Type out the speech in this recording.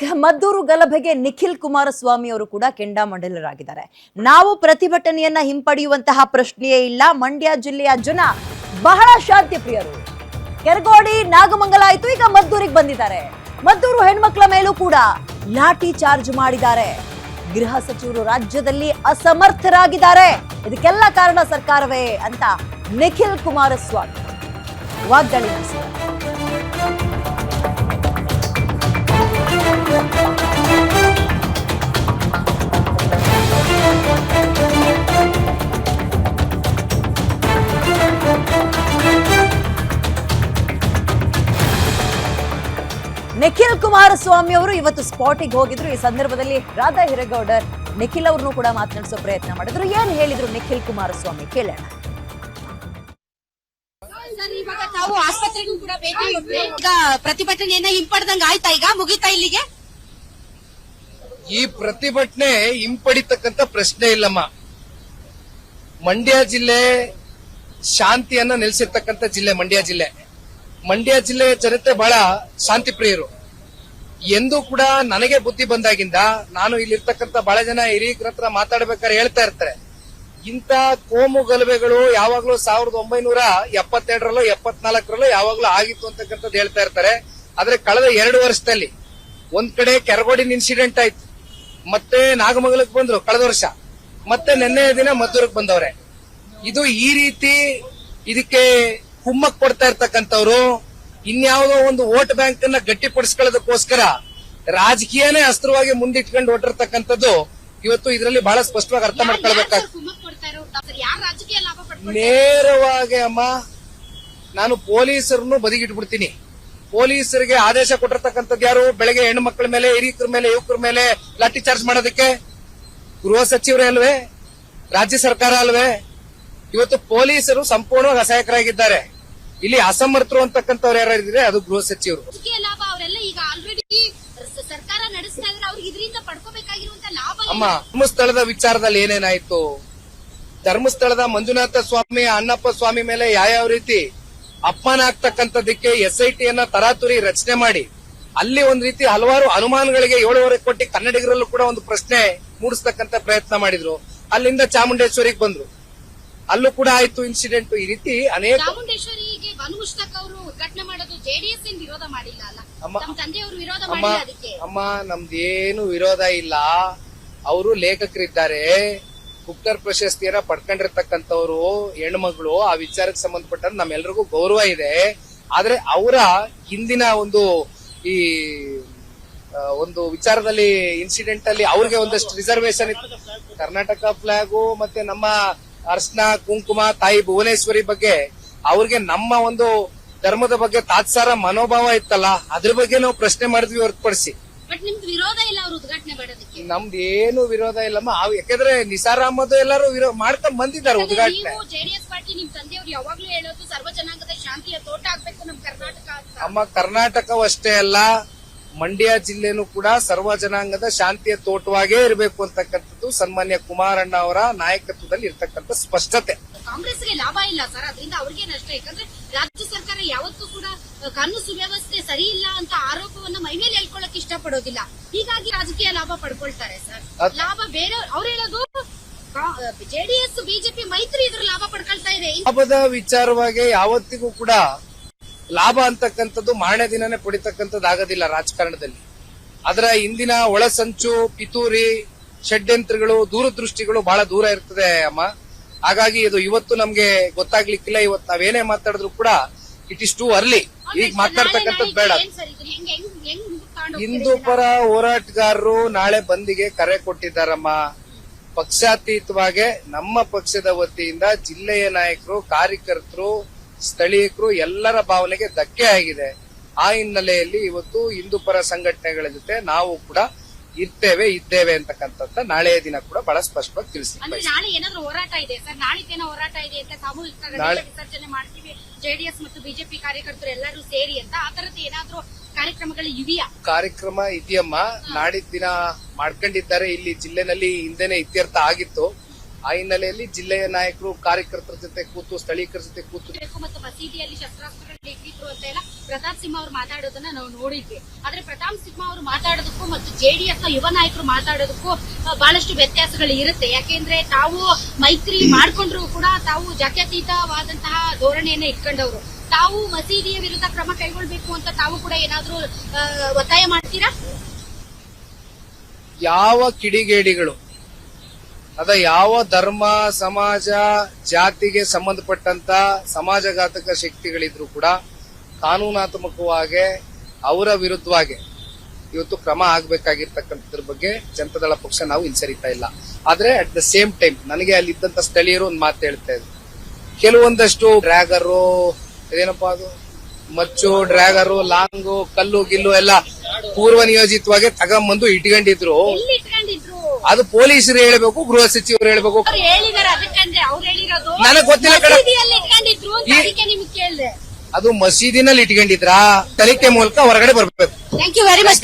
ಮದ್ದೂರು ಗಲಭೆಗೆ ನಿಖಿಲ್ ಕುಮಾರಸ್ವಾಮಿ ಅವರು ಕೂಡ ಕೆಂಡಾಮಂಡಲರಾಗಿದ್ದಾರೆ. ನಾವು ಪ್ರತಿಭಟನೆಯನ್ನ ಹಿಂಪಡೆಯುವಂತಹ ಪ್ರಶ್ನೆಯೇ ಇಲ್ಲ. ಮಂಡ್ಯ ಜಿಲ್ಲೆಯ ಜನ ಬಹಳ ಶಾಂತಿ ಪ್ರಿಯರು. ಕೆರಗೋಡಿ ನಾಗಮಂಗಲ ಆಯ್ತು, ಈಗ ಮದ್ದೂರಿಗೆ ಬಂದಿದ್ದಾರೆ. ಮದ್ದೂರು ಹೆಣ್ಮಕ್ಳ ಮೇಲೂ ಕೂಡ ಲಾಠಿ ಚಾರ್ಜ್ ಮಾಡಿದ್ದಾರೆ. ಗೃಹ ಸಚಿವರು ರಾಜ್ಯದಲ್ಲಿ ಅಸಮರ್ಥರಾಗಿದ್ದಾರೆ, ಇದಕ್ಕೆಲ್ಲ ಕಾರಣ ಸರ್ಕಾರವೇ ಅಂತ ನಿಖಿಲ್ ಕುಮಾರಸ್ವಾಮಿ ವಾಗ್ದಾಳಿ ನಡೆಸಿದ್ದಾರೆ. ನಿಖಿಲ್ ಕುಮಾರಸ್ವಾಮಿ ಅವರು ಇವತ್ತು ಸ್ಪಾಟಿಗೆ ಹೋಗಿದ್ರು. ಈ ಸಂದರ್ಭದಲ್ಲಿ ರಾಧಾ ಹಿರೇಗೌಡರ್ ನಿಖಿಲ್ ಅವ್ರನ್ನು ಕೂಡ ಮಾತನಾಡಿಸೋ ಪ್ರಯತ್ನ ಮಾಡಿದ್ರು. ಏನ್ ಹೇಳಿದ್ರು ನಿಖಿಲ್ ಕುಮಾರಸ್ವಾಮಿ ಕೇಳೋಣ. ತಾವು ಆಸ್ಪತ್ರೆಗೂ ಕೂಡ ಭೇಟಿ ಕೊಟ್ರೆ ಈಗ ಪ್ರತಿಭಟನೆಯನ್ನ ಹಿಂಪಡೆದಂಗ ಆಯ್ತಾ? ಈಗ ಮುಗಿತಾ ಇಲ್ಲಿಗೆ? ಈ ಪ್ರತಿಭಟನೆ ಹಿಂಪಡಿತಕ್ಕಂತ ಪ್ರಶ್ನೆ ಇಲ್ಲಮ್ಮ. ಮಂಡ್ಯ ಜಿಲ್ಲೆ ಶಾಂತಿಯನ್ನ ನೆಲೆಸಿರ್ತಕ್ಕಂಥ ಜಿಲ್ಲೆ ಮಂಡ್ಯ ಜಿಲ್ಲೆ. ಮಂಡ್ಯ ಜಿಲ್ಲೆಯ ಜನತೆ ಬಹಳ ಶಾಂತಿ ಪ್ರಿಯರು. ಎಂದೂ ಕೂಡ ನನಗೆ ಬುದ್ಧಿ ಬಂದಾಗಿಂದ ನಾನು ಇಲ್ಲಿರ್ತಕ್ಕಂಥ ಬಹಳ ಜನ ಹಿರಿಯರ ಹತ್ರ ಮಾತಾಡ್ಬೇಕಾದ್ರೆ ಹೇಳ್ತಾ ಇರ್ತಾರೆ, ಇಂಥ ಕೋಮು ಗಲಭೆಗಳು ಯಾವಾಗ್ಲೂ 1972ರಲ್ಲೋ 74ರಲ್ಲೋ ಯಾವಾಗ್ಲೂ ಆಗಿತ್ತು ಅಂತಕ್ಕಂಥದ್ದು ಹೇಳ್ತಾ ಇರ್ತಾರೆ. ಆದ್ರೆ ಕಳೆದ 2 ವರ್ಷದಲ್ಲಿ ಒಂದ್ ಕಡೆ ಕೆರಗೋಡಿನ ಇನ್ಸಿಡೆಂಟ್ ಆಯ್ತು, ಮತ್ತೆ ನಾಗಮಂಗಲಕ್ಕೆ ಬಂದ್ರು ಕಳೆದ ವರ್ಷ, ಮತ್ತೆ ನಿನ್ನೆ ದಿನ ಮದ್ದೂರಿಗೆ ಬಂದವ್ರೆ. ಇದು ಈ ರೀತಿ ಇದಕ್ಕೆ ಕುಮ್ಮಕ್ ಕೊಡ್ತಾ ಇರ್ತಕ್ಕಂಥವ್ರು ಇನ್ಯಾವುದೋ ಒಂದು ವೋಟ್ ಬ್ಯಾಂಕ್ ಅನ್ನ ಗಟ್ಟಿಪಡಿಸ್ಕೊಳ್ಳೋದಕ್ಕೋಸ್ಕರ ರಾಜಕೀಯನೇ ಅಸ್ತ್ರವಾಗಿ ಮುಂದಿಟ್ಕೊಂಡು ಹೊಟ್ಟಿರ್ತಕ್ಕಂಥದ್ದು ಇವತ್ತು ಇದರಲ್ಲಿ ಬಹಳ ಸ್ಪಷ್ಟವಾಗಿ ಅರ್ಥ ಮಾಡ್ಕೊಳ್ಬೇಕಾಗ್ತದೆ. ನೇರವಾಗಿ ಅಮ್ಮ, ನಾನು ಪೊಲೀಸರನ್ನು ಬದಿಗಿಟ್ಬಿಡ್ತೀನಿ. ಪೊಲೀಸರಿಗೆ ಆದೇಶ ಕೊಟ್ಟಿರ್ತಕ್ಕಂಥದ್ದು ಯಾರು? ಬೆಳಗ್ಗೆ ಹೆಣ್ಣು ಮಕ್ಕಳ ಮೇಲೆ, ಹಿರಿಯರ ಮೇಲೆ, ಯುವಕರ ಮೇಲೆ ಲಾಠಿ ಚಾರ್ಜ್ ಮಾಡೋದಕ್ಕೆ ಗೃಹ ಸಚಿವರೇ ಅಲ್ವೇ? ರಾಜ್ಯ ಸರ್ಕಾರ ಅಲ್ವೇ? ಇವತ್ತು ಪೊಲೀಸರು ಸಂಪೂರ್ಣವಾಗಿ ಅಸಹಾಯಕರಾಗಿದ್ದಾರೆ. ಇಲ್ಲಿ ಅಸಮರ್ಥರು ಅಂತಕ್ಕಂಥವ್ರು ಯಾರಿದ್ರೆ ಅದು ಗೃಹ ಸಚಿವರು. ಅಮ್ಮ, ಧರ್ಮಸ್ಥಳದ ವಿಚಾರದಲ್ಲಿ ಏನೇನಾಯ್ತು? ಧರ್ಮಸ್ಥಳದ ಮಂಜುನಾಥ ಸ್ವಾಮಿ, ಅಣ್ಣಪ್ಪ ಸ್ವಾಮಿ ಮೇಲೆ ಯಾವ ರೀತಿ ಅಪಮಾನ ಆಗ್ತಕ್ಕಂಥದಕ್ಕೆ SIT ಯನ್ನ ತರಾತುರಿ ರಚನೆ ಮಾಡಿ ಅಲ್ಲಿ ಒಂದ್ ರೀತಿ ಹಲವಾರು ಅನುಮಾನಗಳಿಗೆ 7.5 ಕೋಟಿ ಕನ್ನಡಿಗರಲ್ಲೂ ಕೂಡ ಒಂದು ಪ್ರಶ್ನೆ ಮೂಡಿಸ್ತಕ್ಕಂಥ ಪ್ರಯತ್ನ ಮಾಡಿದ್ರು. ಅಲ್ಲಿಂದ ಚಾಮುಂಡೇಶ್ವರಿಗೆ ಬಂದ್ರು, ಅಲ್ಲೂ ಕೂಡ ಆಯ್ತು ಇನ್ಸಿಡೆಂಟ್. ಈ ರೀತಿ ಅನೇಕ ಚಾಮುಂಡೇಶ್ವರಿಗೆ ಭಾನುಮುಷ್ತಾಕ್ ಅವರು ಉದ್ಘಾಟನೆ ಮಾಡೋದು JDS ಏನ್ ವಿರೋಧ ಮಾಡಿಲ್ಲ ಅಲ್ಲ? ನಮ್ಮ ತಂದೆಯವರು ವಿರೋಧ ಮಾಡಿಲ್ಲ ಅದಕ್ಕೆ? ಅಮ್ಮ, ನಮ್ದೇನು ವಿರೋಧ ಇಲ್ಲ. ಅವರು ಲೇಖಕರಿದ್ದಾರೆ, ಬುಕ್ಕರ್ ಪ್ರಶಸ್ತಿಯನ್ನ ಪಡ್ಕೊಂಡಿರ್ತಕ್ಕಂಥವ್ರು ಹೆಣ್ಮಗಳು. ಆ ವಿಚಾರಕ್ಕೆ ಸಂಬಂಧಪಟ್ಟ ನಮ್ಮೆಲ್ಲರಿಗೂ ಗೌರವ ಇದೆ. ಆದ್ರೆ ಅವರ ಹಿಂದಿನ ಈ ಒಂದು ವಿಚಾರದಲ್ಲಿ ಇನ್ಸಿಡೆಂಟ್ ಅಲ್ಲಿ ಅವ್ರಿಗೆ ಒಂದಷ್ಟು ರಿಸರ್ವೇಶನ್ ಇತ್ತು. ಕರ್ನಾಟಕ ಫ್ಲಾಗು ಮತ್ತೆ ನಮ್ಮ ಅರ್ಶನ ಕುಂಕುಮ, ತಾಯಿ ಭುವನೇಶ್ವರಿ ಬಗ್ಗೆ ಅವ್ರಿಗೆ ನಮ್ಮ ಒಂದು ಧರ್ಮದ ಬಗ್ಗೆ ತಾತ್ಸಾರ ಮನೋಭಾವ ಇತ್ತಲ್ಲ, ಅದ್ರ ಬಗ್ಗೆ ನಾವು ಪ್ರಶ್ನೆ ಮಾಡಿದ್ವಿ ಹೊರತುಪಡಿಸಿ. ವಿರೋಧ ಇಲ್ಲ ಅವರು ಉದ್ಘಾಟನೆ ಮಾಡೋದಕ್ಕೆ? ನಮ್ದೇನು ವಿರೋಧ ಇಲ್ಲಮ್ಮ. ಯಾಕಂದ್ರೆ ನಿಸಾರ್ ಅಹಮದ್ ಎಲ್ಲರೂ ಮಾಡ್ಕೊಂಡ್ ಬಂದಿದ್ದಾರೆ ಉದ್ಘಾಟನೆ. JDS ಪಾರ್ಟಿ ನಿಮ್ ತಂದೆಯವರು ಯಾವಾಗ್ಲೂ ಹೇಳೋದು ಸರ್ವ ಜನಾಂಗದ ಶಾಂತಿಯ ತೋಟ ಆಗ್ಬೇಕು ನಮ್ ಕರ್ನಾಟಕ ಅಂತ. ಅಮ್ಮ, ಕರ್ನಾಟಕವಷ್ಟೇ ಅಲ್ಲ, ಮಂಡ್ಯ ಜಿಲ್ಲೆನೂ ಕೂಡ ಸರ್ವ ಜನಾಂಗದ ಶಾಂತಿಯ ತೋಟವಾಗೇ ಇರಬೇಕು ಅಂತಕ್ಕಂಥದ್ದು ಸನ್ಮಾನ್ಯ ಕುಮಾರಣ್ಣ ಅವರ ನಾಯಕತ್ವದಲ್ಲಿ ಇರ್ತಕ್ಕಂಥ ಸ್ಪಷ್ಟತೆ. ಕಾಂಗ್ರೆಸ್ಗೆ ಲಾಭ ಇಲ್ಲ ಸರ್, ಅದರಿಂದ ಅವ್ರಿಗೆ ನಷ್ಟ. ಯಾಕಂದ್ರೆ ರಾಜ್ಯ ಸರ್ಕಾರ ಯಾವತ್ತೂ ಕೂಡ ಕಾನೂನು ಸುವ್ಯವಸ್ಥೆ ಸರಿ ಇಲ್ಲ ಅಂತ ಆರೋಪವನ್ನ ಮೈಮೇಲೆ ಹೇಳ್ಕೊಳಕ್ ಇಷ್ಟಪಡೋದಿಲ್ಲ. ಹೀಗಾಗಿ ರಾಜಕೀಯ ಲಾಭ ಪಡ್ಕೊಳ್ತಾರೆ ಸರ್. ಲಾಭ ಬೇರೆ ಅವ್ರು ಹೇಳೋದು JDS BJP ಮೈತ್ರಿ ಇದ್ರ ಲಾಭ ಪಡ್ಕೊಳ್ತಾ ಇದೆ. ಲಾಭದ ವಿಚಾರವಾಗಿ ಯಾವತ್ತಿಗೂ ಕೂಡ ಲಾಭ ಅಂತಕ್ಕಂಥದ್ದು ಮಾರನೇ ದಿನನೇ ಪಡಿತಕ್ಕಂಥದ್ದು ಆಗೋದಿಲ್ಲ ರಾಜಕಾರಣದಲ್ಲಿ. ಅದರ ಇಂದಿನ ಒಳಸಂಚು, ಪಿತೂರಿ, ಷಡ್ಯಂತ್ರಗಳು, ದೂರದೃಷ್ಟಿಗಳು ಬಹಳ ದೂರ ಇರ್ತದೆ ಅಮ್ಮ. ಹಾಗಾಗಿ ಇದು ಇವತ್ತು ನಮ್ಗೆ ಗೊತ್ತಾಗ್ಲಿಕ್ಕಿಲ್ಲ. ಇವತ್ತು ನಾವೇನೇ ಮಾತಾಡಿದ್ರು ಕೂಡ ಇಟ್ ಇಸ್ ಟೂ ಅರ್ಲಿ. ಈಗ ಮಾತಾಡ್ತಕ್ಕಂಥದ್ದು ಬೇಡ. ಹಿಂದೂ ಪರ ಹೋರಾಟಗಾರರು ನಾಳೆ ಬಂದಿಗೆ ಕರೆ ಕೊಟ್ಟಿದ್ದಾರಮ್ಮ. ಪಕ್ಷಾತೀತವಾಗಿ ನಮ್ಮ ಪಕ್ಷದ ವತಿಯಿಂದ ಜಿಲ್ಲೆಯ ನಾಯಕರು, ಕಾರ್ಯಕರ್ತರು, ಸ್ಥಳೀಯರು ಎಲ್ಲರ ಭಾವನೆಗೆ ಧಕ್ಕೆ ಆಗಿದೆ. ಆ ಹಿನ್ನೆಲೆಯಲ್ಲಿ ಇವತ್ತು ಹಿಂದೂ ಪರ ಸಂಘಟನೆಗಳ ಜೊತೆ ನಾವು ಕೂಡ ಇದ್ದೇವೆ ಅಂತಕ್ಕಂಥ ನಾಳೆಯ ದಿನ ಕೂಡ ಬಹಳ ಸ್ಪಷ್ಟವಾಗಿ ತಿಳಿಸಿದ್ದೀವಿ. ನಾಳೆ ಏನಾದ್ರು ಹೋರಾಟ ಇದೆ ಸರ್? ನಾಳಿದ್ದೇನೋ ಹೋರಾಟ ಇದೆ ಅಂತ ಸಾಮೂಹಿಕ ವಿಸರ್ಜನೆ ಮಾಡ್ತೀವಿ JDS ಮತ್ತು BJP ಕಾರ್ಯಕರ್ತರು ಎಲ್ಲರೂ ಸೇರಿ ಅಂತ, ಆ ತರದ್ದು ಏನಾದ್ರು ಕಾರ್ಯಕ್ರಮಗಳು ಇದೆಯಾ? ಕಾರ್ಯಕ್ರಮ ಇದೆಯಮ್ಮ. ನಾಡಿದ್ದ ದಿನ ಮಾಡ್ಕೊಂಡಿದ್ದಾರೆ. ಇಲ್ಲಿ ಜಿಲ್ಲೆನಲ್ಲಿ ಹಿಂದೆನೆ ಇತ್ಯರ್ಥ ಆಗಿತ್ತು. ಆ ಹಿನ್ನೆಲೆಯಲ್ಲಿ ಜಿಲ್ಲೆಯ ನಾಯಕರು ಕಾರ್ಯಕರ್ತರ ಜೊತೆ ಕೂತು ಸ್ಥಳೀಕರ ಜೊತೆ ಕೂತು ಮತ್ತು ಮಸೀದಿಯಲ್ಲಿ ಶಸ್ತ್ರಾಸ್ತ್ರಗಳು ಇಟ್ಟಿದ್ರು ಅಂತ ಎಲ್ಲ ಪ್ರತಾಪ್ ಸಿಂಹ ಅವರು ಮಾತಾಡೋದನ್ನ ನಾವು ನೋಡಿದ್ವಿ. ಆದ್ರೆ ಪ್ರತಾಪ್ ಸಿಂಹ ಅವರು ಮಾತಾಡೋದಕ್ಕೂ ಮತ್ತು ಜೆಡಿಎಸ್ ನ ಯುವ ನಾಯಕರು ಮಾತಾಡೋದಕ್ಕೂ ಬಹಳಷ್ಟು ವ್ಯತ್ಯಾಸಗಳು ಇರುತ್ತೆ. ಯಾಕೆಂದ್ರೆ ತಾವು ಮೈತ್ರಿ ಮಾಡ್ಕೊಂಡ್ರು ಕೂಡ ತಾವು ಜಾತ್ಯತೀತವಾದಂತಹ ಧೋರಣೆಯನ್ನ ಇಟ್ಕೊಂಡವರು. ತಾವು ಮಸೀದಿಯ ವಿರುದ್ಧ ಕ್ರಮ ಕೈಗೊಳ್ಬೇಕು ಅಂತ ತಾವು ಕೂಡ ಏನಾದ್ರೂ ಒತ್ತಾಯ ಮಾಡ್ತೀರಾ? ಯಾವ ಕಿಡಿಗೇಡಿಗಳು ಯಾವ ಧರ್ಮ ಸಮಾಜ ಜಾತಿಗೆ ಸಂಬಂಧಪಟ್ಟಂತ ಸಮಾಜಘಾತಕ ಶಕ್ತಿಗಳಿದ್ರು ಕೂಡ ಕಾನೂನಾತ್ಮಕವಾಗಿ ಅವರ ವಿರುದ್ಧವಾಗಿ ಇವತ್ತು ಕ್ರಮ ಆಗ್ಬೇಕಾಗಿರ್ತಕ್ಕಂಥದ್ರ ಬಗ್ಗೆ ಜನತಾದಳ ಪಕ್ಷ ನಾವು ಹಿಂಸರಿತಾ ಇಲ್ಲ. ಆದ್ರೆ ಅಟ್ ದ ಸೇಮ್ ಟೈಮ್ ನನಗೆ ಅಲ್ಲಿದ್ದಂತ ಸ್ಥಳೀಯರು ಒಂದು ಮಾತು ಹೇಳ್ತಾ ಇದ್ರು, ಕೆಲವೊಂದಷ್ಟು ಡ್ರ್ಯಾಗರು ಏನಪ್ಪಾ ಅದು ಮಚ್ಚು ಡ್ರ್ಯಾಗರು ಲಾಂಗು ಕಲ್ಲು ಗಿಲ್ಲು ಎಲ್ಲ ಪೂರ್ವ ನಿಯೋಜಿತವಾಗಿ ತಗೊಂಬಂದು ಇಟ್ಕೊಂಡಿದ್ರು. ಎಲ್ಲಿ ಇಟ್ಕೊಂಡಿದ್ರು? ಅದು ಪೊಲೀಸರು ಹೇಳಬೇಕು, ಗೃಹ ಸಚಿವರು ಹೇಳಬೇಕು. ಅವ್ರು ಹೇಳಿದಾರೆ, ಅದಕ್ಕಂದ್ರೆ ಅವ್ರು ಹೇಳಿರೋದು ನನಗೆ ಗೊತ್ತಿಲ್ಲ ಕಣ. ಮಸೀದಿಯಲ್ಲಿ ಇಟ್ಕೊಂಡಿದ್ರು ಅಂತ ಅದಕ್ಕೆ ನಿಮ್ಗೆ ಕೇಳಿದೆ. ಅದು ಮಸೀದಿನಲ್ಲಿ ಇಟ್ಕೊಂಡಿದ್ರಾ? ತನಿಖೆ ಮೂಲಕ ಹೊರಗಡೆ ಬರ್ಬೇಕು. Thank you very much.